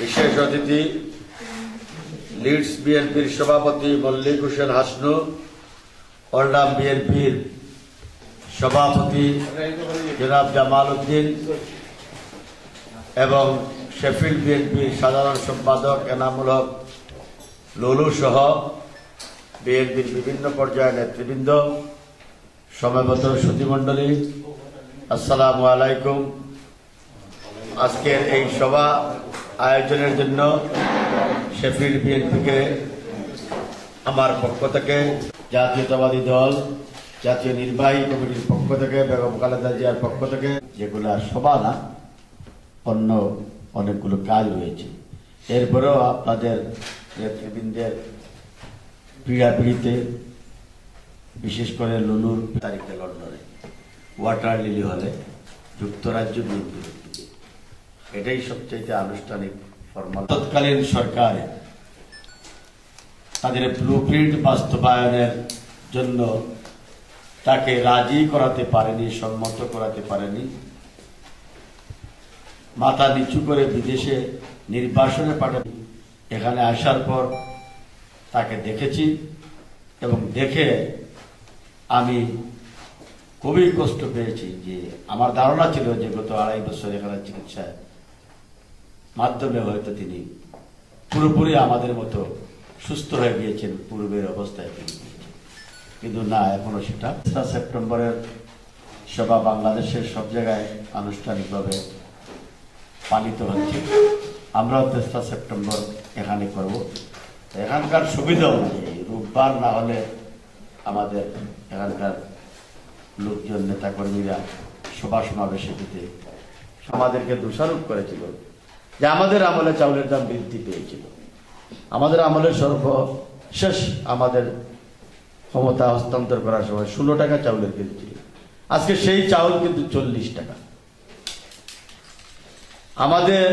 বিশেষ অতিথি লিডস বিএনপির সভাপতি মল্লিক হোসেন হাসনু, ওল্ডাম বিএনপির সভাপতি জনাব জামাল উদ্দিন এবং শেফিল্ড বিএনপির সাধারণ সম্পাদক এনামুল হক লুলু সহ বিএনপির বিভিন্ন পর্যায়ের নেতৃবৃন্দ, সমবেত সুধীমণ্ডলী, আসসালামু আলাইকুম। আজকের এই সভা আয়োজনের জন্য শেফিল্ড বিএনপিকে আমার পক্ষ থেকে, জাতীয়তাবাদী দল, জাতীয় নির্বাহী কমিটির পক্ষ থেকে, বেগম খালেদা জিয়ার পক্ষ থেকে, যেগুলো সভা না, অন্য অনেকগুলো কাজ রয়েছে। এরপরেও আপনাদের নেতৃবৃন্দের পীড়াপিড়িতে, বিশেষ করে লুলুর তারিখে লন্ডনে ওয়াটার লিলি হলে যুক্তরাজ্য বিএনপি, এটাই সবচেয়ে আনুষ্ঠানিক ফরমাল। তৎকালীন সরকারে তাদের ব্লুপ্রিন্ট বাস্তবায়নের জন্য তাকে রাজি করাতে পারেনি, সম্মত করাতে পারেনি। মাথা নিচু করে বিদেশে নির্বাসনে পাঠানো। এখানে আসার পর তাকে দেখেছি এবং দেখে আমি খুবই কষ্ট পেয়েছি। যে আমার ধারণা ছিল যে গত 2.5 বছর এখানে চিকিৎসার মাধ্যমে হয়তো তিনি পুরোপুরি আমাদের মতো সুস্থ হয়ে গিয়েছেন, পূর্বের অবস্থায় তিনি, কিন্তু না, এখনো সেটা। 3 সেপ্টেম্বরের সভা বাংলাদেশের সব জায়গায় আনুষ্ঠানিকভাবে পালিত হচ্ছে। আমরাও 3 সেপ্টেম্বর এখানে করব। এখানকার সুবিধা অনুযায়ী রোববার না হলে আমাদের এখানকার লোকজন, নেতাকর্মীরা সভা সমাবেশে যেতে আমাদেরকে দোষারোপ করেছিল যে আমাদের আমলে চাউলের দাম বৃদ্ধি পেয়েছিল। আমাদের আমলে সর্বশেষ আমাদের ক্ষমতা হস্তান্তর করার সময় 16 টাকা চাউলের কেজি ছিল। আজকে সেই চাউল কিন্তু 40 টাকা। আমাদের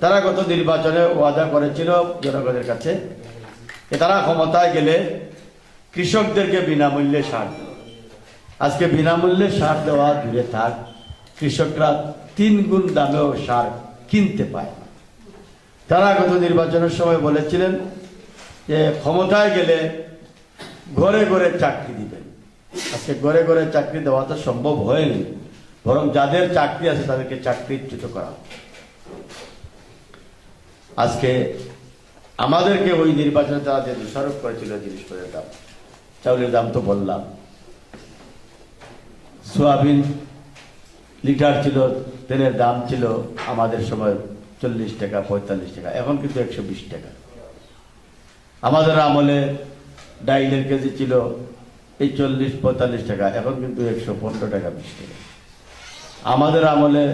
তারা গত নির্বাচনে ওয়াদা করেছিল জনগণের কাছে যে তারা ক্ষমতায় গেলে কৃষকদেরকে বিনামূল্যে সার দেবে। আজকে বিনামূল্যে সার দেওয়া দূরে থাক, কৃষকরা 3 গুণ দামেও সার কিনতে পায়। তারা গত নির্বাচনের সময় বলেছিলেন যে ক্ষমতায় গেলে ঘরে ঘরে চাকরি দিবেন। আজকে ঘরে ঘরে চাকরি দেওয়া তো সম্ভব হয়নি, বরং যাদের চাকরি আছে তাদেরকে চাকরিচ্যুত করা। আজকে আমাদেরকে ওই নির্বাচনে তারা যে দোষারোপ করেছিল জিনিসপত্রের দাম, চাউলের দাম তো বললাম, সোয়াবিন লিটার ছিল, তেলের দাম ছিল আমাদের সময় 40 টাকা 45 টাকা, এখন কিন্তু 120 টাকা। আমাদের আমলে ডাইলের কেজি ছিল এই 40-45 টাকা, এখন কিন্তু 115 টাকা 20 টাকা। আমাদের আমলে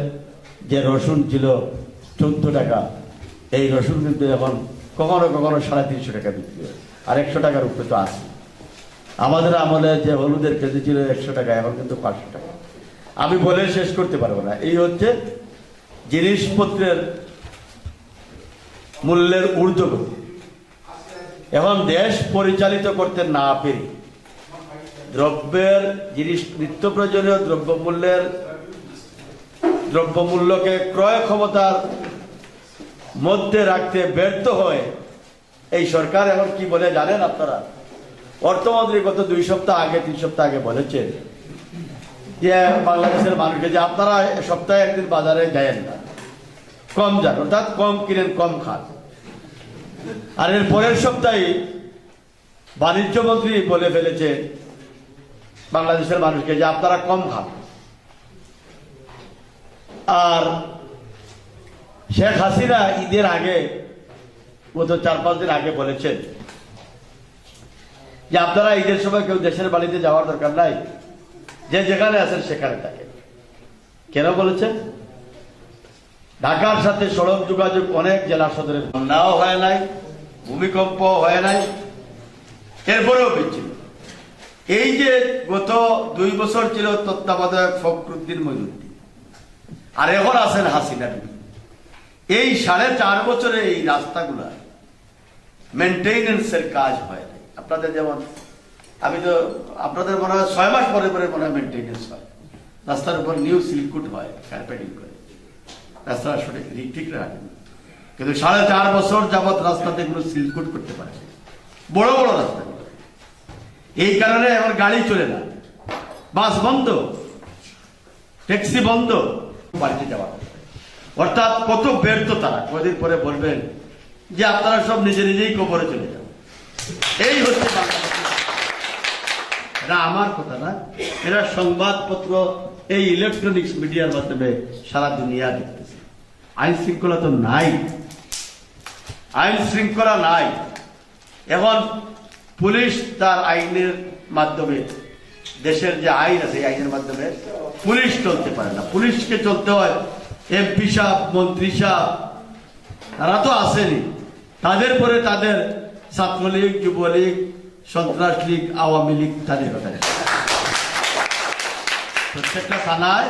যে রসুন ছিল 14 টাকা, এই রসুন কিন্তু এখন কখনো কখনো 350 টাকা বিক্রি হয়, আর 100 টাকার উপরে তো আছে। আমাদের আমলে যে হলুদের কেজি ছিল 100 টাকা, এখন কিন্তু 500 টাকা। আমি বলে শেষ করতে পারবো না। এই হচ্ছে জিনিসপত্রের মূল্যের ঊর্ধ্বগতি। এখন দেশ পরিচালিত করতে না পেরে দ্রব্যের নিত্য প্রয়োজনীয় দ্রব্যমূল্যকে ক্রয় ক্ষমতার মধ্যে রাখতে ব্যর্থ হয় এই সরকার। এখন কি বলে জানেন আপনারা? অর্থমন্ত্রী গত 2 সপ্তাহ আগে 3 সপ্তাহ আগে বলেছেন যে বাংলাদেশের মানুষকে যে আপনারা সপ্তাহে একদিন বাজারে যায়েন না, কম যান, অর্থাৎ কম কিনেন কম খান। আর এর পরের সপ্তাহে বাণিজ্য মন্ত্রী বলে ফেলেছে বাংলাদেশের মানুষকে যে আপনারা কম খান। আর শেখ হাসিনা ঈদের আগে গত 4-5 দিন আগে বলেছেন যে আপনারা ঈদের সময় কেউ দেশের বাড়িতে যাওয়ার দরকার নাই, যে যেখানে আছেন সেখানে থাকে। কেন বলেছেন? ঢাকার সাথে সড়ক যোগাযোগ অনেক জেলা সদরের বন্যাও হয় নাই, ভূমিকম্প হয় নাই, এরপরেও বিচ্ছিন্ন। এই যে গত 2 বছর ছিল তত্ত্বাবধায়ক ফখরুদ্দিন মইনুদ্দিন, আর এখন আছেন হাসিনা বিবি। এই 4.5 বছরে এই রাস্তাগুলা মেনটেনেন্সের কাজ হয় নাই। আপনাদের যেমন, আমি তো আপনাদের মনে হয় 6 মাস পরে পরে মনে হয় মেনটেনেন্স হয়, রাস্তার উপর নিউ সিলকুট হয়, কার্পেটিং করে, রাস্তা সঠিক ঠিক রাখেন। কিন্তু 4.5 বছর যাবৎ রাস্তাতে এগুলো সিলকুট করতে পারে, বড় বড় রাস্তা। এই কারণে এখন গাড়ি চলে না, বাস বন্ধ, ট্যাক্সি বন্ধ, বাড়িতে যাওয়া। অর্থাৎ কত ব্যর্থ তারা। কদিন পরে বলবেন যে আপনারা সব নিজে নিজেই কবরে চলে যান। এই হচ্ছে বাংলাদেশ। এটা আমার কথা না, এরা সংবাদপত্র, এই ইলেকট্রনিক্স মিডিয়ার মাধ্যমে সারা দুনিয়া দেখতেছে। আইন শৃঙ্খলা তো নাই, আইন শৃঙ্খলা নাই। এখন পুলিশ তার আইনের মাধ্যমে, দেশের যে আইন আছে আইনের মাধ্যমে পুলিশ চলতে পারে না। পুলিশকে চলতে হয় এমপি সাহেব, মন্ত্রী সাহেব, তারা তো আসেনি। তাদের পরে তাদের ছাত্রলীগ, যুবলীগ, সন্ত্রাস লীগ, আওয়ামী লীগ, তাদের কথা প্রত্যেকটা থানায়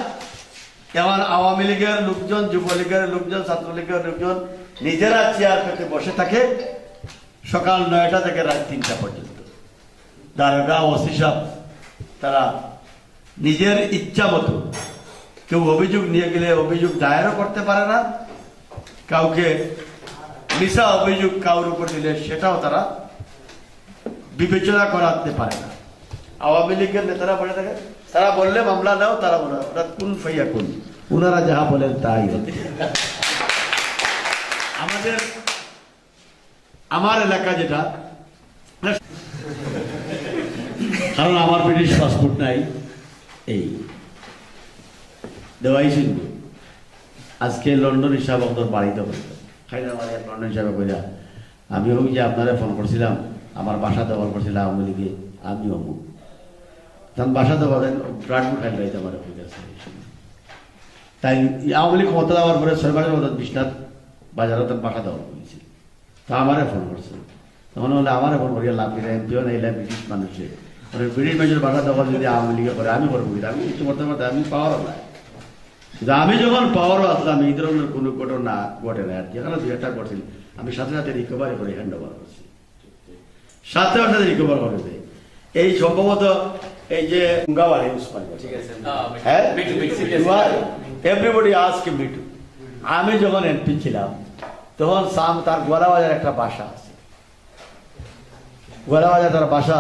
এমন আওয়ামী লীগের লোকজন, যুবলীগের লোকজন, ছাত্রলীগের লোকজন নিজেরা চেয়ার পেতে বসে থাকে সকাল 9টা থেকে রাত 3টা পর্যন্ত। দারোগা, ওসি সাহেব তারা নিজের ইচ্ছা মতো, কেউ অভিযোগ নিয়ে গেলে অভিযোগ দায়েরও করতে পারে না, কাউকে মিছা অভিযোগ কারোর উপর দিলে সেটাও তারা বিবেচনা করাতে পারে না। আওয়ামী লীগের নেতারা বলে থাকে, তারা বললে মামলা নাও, তারা বলে ওরা কোন ফাইয়া কোন, ওনারা যাহা বলেন তাই হতে। আমার এলাকা যেটা, কারণ আমার ব্রিটিশ পাসপোর্ট নাই, এই দেওয়াই ছিল। আজকে লন্ডন হিসাব আপনার বাড়িতে বলতো লন্ডন হিসাবে কইরা আমি ওই যে আপনারা ফোন করছিলাম, আমার বাসা দখল করছিলাম আওয়ামী লীগে, আমি অমুক তখন বাসা দখল ব্রাডমুট খাই লাইতে আমার তাই আওয়ামী লীগ ক্ষমতা দেওয়ার পরে 6 মাসের মতো বিশ্বনাথ বাজারে তখন বাসা দখল করেছি। তা আমারে ফোন করছে, তখন বলে আমারে ফোন করিয়া লাভ করে এমপিও নাইলে ব্রিটিশ মানুষে ব্রিটিশ মানুষের বাসা দখল যদি আওয়ামী লীগে করে আমি করবো, আমি কিছু করতে পারতাম, আমি পাওয়ারও নাই। কিন্তু আমি যখন পাওয়ারও আসলাম এই ধরনের কোনো ঘটনা ঘটে না। যেখানে 2-1টা ঘটছিল আমি সাথে সাথে রিকভারি করে হ্যান্ড ওভার করছি, সাথে সাথে রিকভার করে দেয়। এই সম্ভবত এই যে এভরিবডি আজকে মিটু, আমি যখন এমপি ছিলাম তখন তার গোয়ালাবাজার একটা বাসা আছে, গোয়ালাবাজার তার বাসা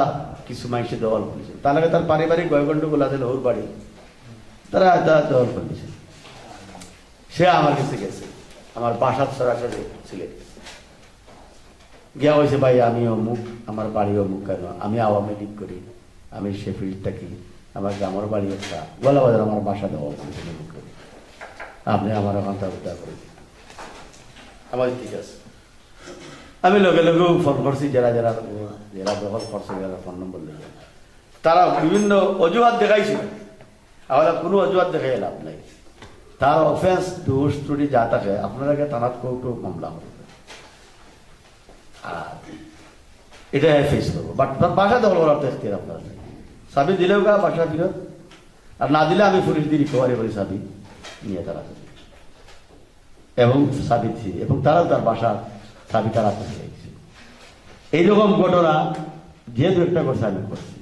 কিছু মানুষে দখল করেছে। তাহলে তার পারিবারিক গয়গণ্ডগুলো আছে ওর বাড়ি, তারা দখল করেছে। সে আমার কাছে গেছে, আমার বাসার সরাসরি সিলেট গিয়া হয়েছে, ভাই আমি অমুক, আমার বাড়ি অমুক, কেন আমি আওয়ামী লীগ করি, আমি শেফিল্ড থাকি, আমার গ্রামের বাড়ি একটা গোয়ালাবাজার, আমার বাসা দখল করেছে, আপনি আমার ওখানটা উদ্ধার করে আমার ঠিক আছে। আমি লগে লগেও ফোন করছি, যারা যারা যারা দখল করছে যারা ফোন নম্বর লেগে, তারা বিভিন্ন অজুহাত দেখাইছিল। আমরা কোনো অজুহাত দেখাই লাভ নাই, তার অফেন্স দোষ ত্রুটি যা থাকে আপনারা থানাত কোর্টও মামলা হবে, আর এটা ফেস করবো। বাট বাসা দখল করার তো এখতিয়ার আপনার নেই। চাবি দিলেও গা বাসা ফিরত, আর না দিলে আমি পুলিশ দিয়ে রিকভারি করি চাবি নিয়ে তারা, এবং চাবি দিছি, এবং তারাও তার বাসার চাবি তারা চাইছে। এইরকম ঘটনা যে 2-1টা করছে আমি করছি।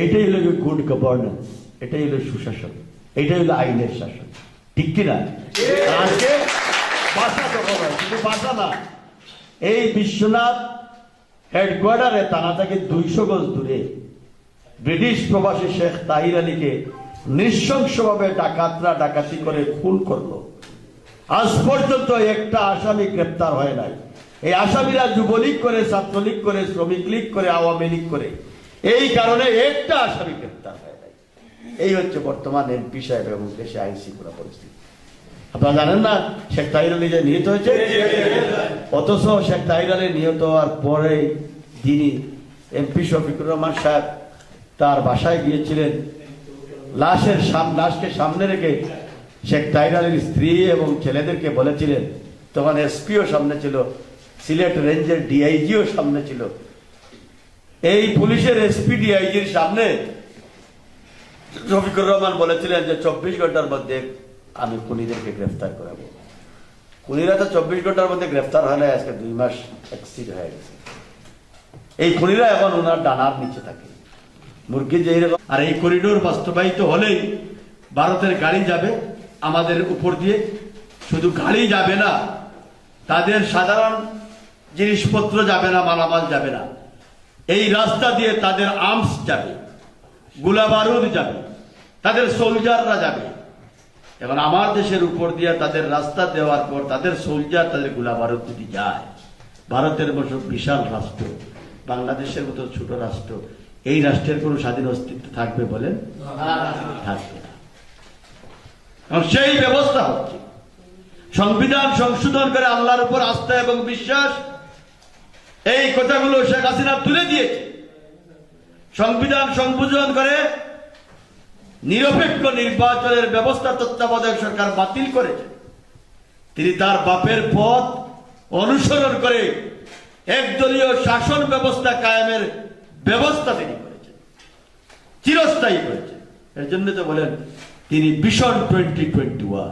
এইটাই হলো গুড গভর্নেন্স, এটাই হলো সুশাসন, এটাই হলো আইনের শাসন, ঠিক কিনা? আজকে বাসা দখল হয়, কিন্তু বাসা না, এই বিশ্বনাথ হেডকোয়ার্টারে থানা থেকে 200 গজ দূরে ব্রিটিশ প্রবাসী শেখ তাহির আলীকে নৃশংসভাবে ডাকাতরা ডাকাতি করে খুন করলো। আজ পর্যন্ত একটা আসামি গ্রেপ্তার হয় নাই। এই আসামিরা যুবলীগ করে, ছাত্রলীগ করে, শ্রমিক লীগ করে, আওয়ামী লীগ করে, এই কারণে একটা আসামি গ্রেপ্তার হয় নাই। এই হচ্ছে বর্তমান এমপি সাহেব এবং দেশে আইন শৃঙ্খলা পরিস্থিতি। আপনারা জানেন না শেখ তাহির আলী যে নিহত হয়েছে, অথচ শেখ তাহির আলী নিহত হওয়ার পরে যিনি এমপি শফিকুর রহমান সাহেব তার বাসায় গিয়েছিলেন, লাশকে সামনে রেখে শেখ তাহির আলীর স্ত্রী এবং ছেলেদেরকে বলেছিলেন, তখন এসপিও সামনে ছিল, সিলেট রেঞ্জের ডিআইজিও সামনে ছিল। এই পুলিশের এসপি ডিআইজির সামনে শফিকুর রহমান বলেছিলেন যে 24 ঘন্টার মধ্যে আমি খুনিদেরকে গ্রেফতার করাবো। খুনিরা তো 24 ঘন্টার মধ্যে গ্রেফতার হয় না, আজকে 2 মাস এক্সিড হয়ে গেছে। এই খুনিরা এখন ওনার ডানার নিচে থাকে, মুরগি যেই রকম। আর এই করিডোর বাস্তবায়িত হলেই ভারতের গাড়ি যাবে আমাদের উপর দিয়ে, শুধু গাড়ি যাবে না, তাদের সাধারণ জিনিসপত্র যাবে না, মালামাল যাবে না। এই রাস্তা দিয়ে তাদের আর্মস যাবে, গোলাবারুদ যাবে, তাদের সোলজাররা যাবে। এখন আমার দেশের উপর দিয়ে তাদের রাস্তা দেওয়ার পর তাদের সোলজার, তাদের গোলাবারুদ যদি যায়, ভারতের মতো বিশাল রাষ্ট্র, বাংলাদেশের মতো ছোট রাষ্ট্র, এই রাষ্ট্রের কোন স্বাধীন অস্তিত্ব থাকবে বলেন? থাকবে না। সেই ব্যবস্থা হচ্ছে। সংবিধান সংশোধন করে আল্লাহর উপর আস্থা এবং বিশ্বাস, এই কথাগুলো শেখ হাসিনা তুলে দিয়েছে। সংবিধান সংশোধন করে নিরপেক্ষ নির্বাচনের ব্যবস্থা তত্ত্বাবধায়ক সরকার বাতিল করেছে। তিনি তার বাপের পথ অনুসরণ করে একদলীয় শাসন ব্যবস্থা কায়েমের ব্যবস্থা তিনি করেছেন, চিরস্থায়ী করেছেন। এর জন্য তো বলেন তিনি ভিশন 2021,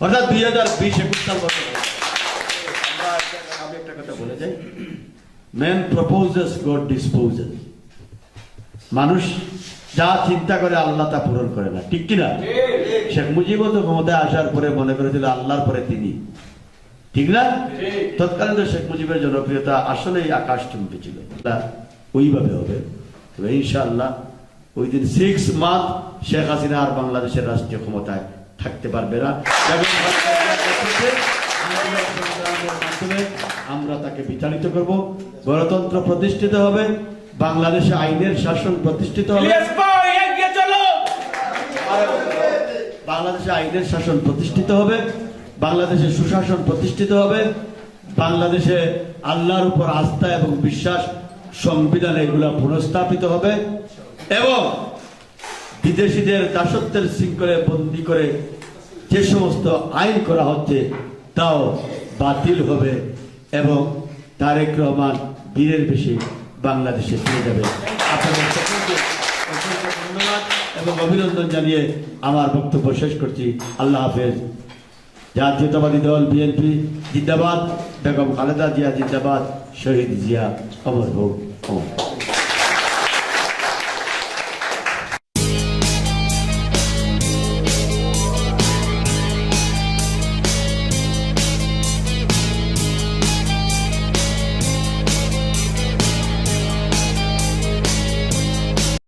অর্থাৎ 2020-21 সাল বছর। আমি একটা কথা বলে যাই, ম্যান প্রপোজেস, গড ডিসপোজেস। মানুষ যা চিন্তা করে আল্লাহ তা পূরণ করে না, ঠিক কিনা? শেখ মুজিবও তো ক্ষমতায় আসার পরে মনে করেছিল আল্লাহর পরে তিনি, ঠিক না? তৎকালীন শেখ মুজিবের জনপ্রিয়তা আসলেই আকাশ চুম্বি ছিল। ওইভাবে হবে। তবে ইনশাআল্লাহ ওই দিন 6 মান্থ শেখ হাসিনা আর বাংলাদেশের রাষ্ট্রীয় ক্ষমতায় থাকতে পারবে না। আমরা তাকে বিতাড়িত করব, গণতন্ত্র প্রতিষ্ঠিত হবে, বাংলাদেশে আইনের শাসন প্রতিষ্ঠিত হবে, বাংলাদেশে আইনের শাসন প্রতিষ্ঠিত হবে, বাংলাদেশে সুশাসন প্রতিষ্ঠিত হবে, বাংলাদেশে আল্লাহর উপর আস্থা এবং বিশ্বাস, সংবিধানে এগুলা পুনঃস্থাপিত হবে এবং বিদেশিদের দাসত্বের শৃঙ্খলে বন্দী করে যে সমস্ত আইন করা হচ্ছে তাও বাতিল হবে এবং তারেক রহমান বীরের বেশি বাংলাদেশে ফিরে যাবে। আপনাদের সকলকে অসংখ্য ধন্যবাদ এবং অভিনন্দন জানিয়ে আমার বক্তব্য শেষ করছি। আল্লাহ হাফেজ। জাতীয়তাবাদী দল বিএনপি জিন্দাবাদ, বেগম খালেদা জিয়া জিন্দাবাদ, শহীদ জিয়া অমর হোক।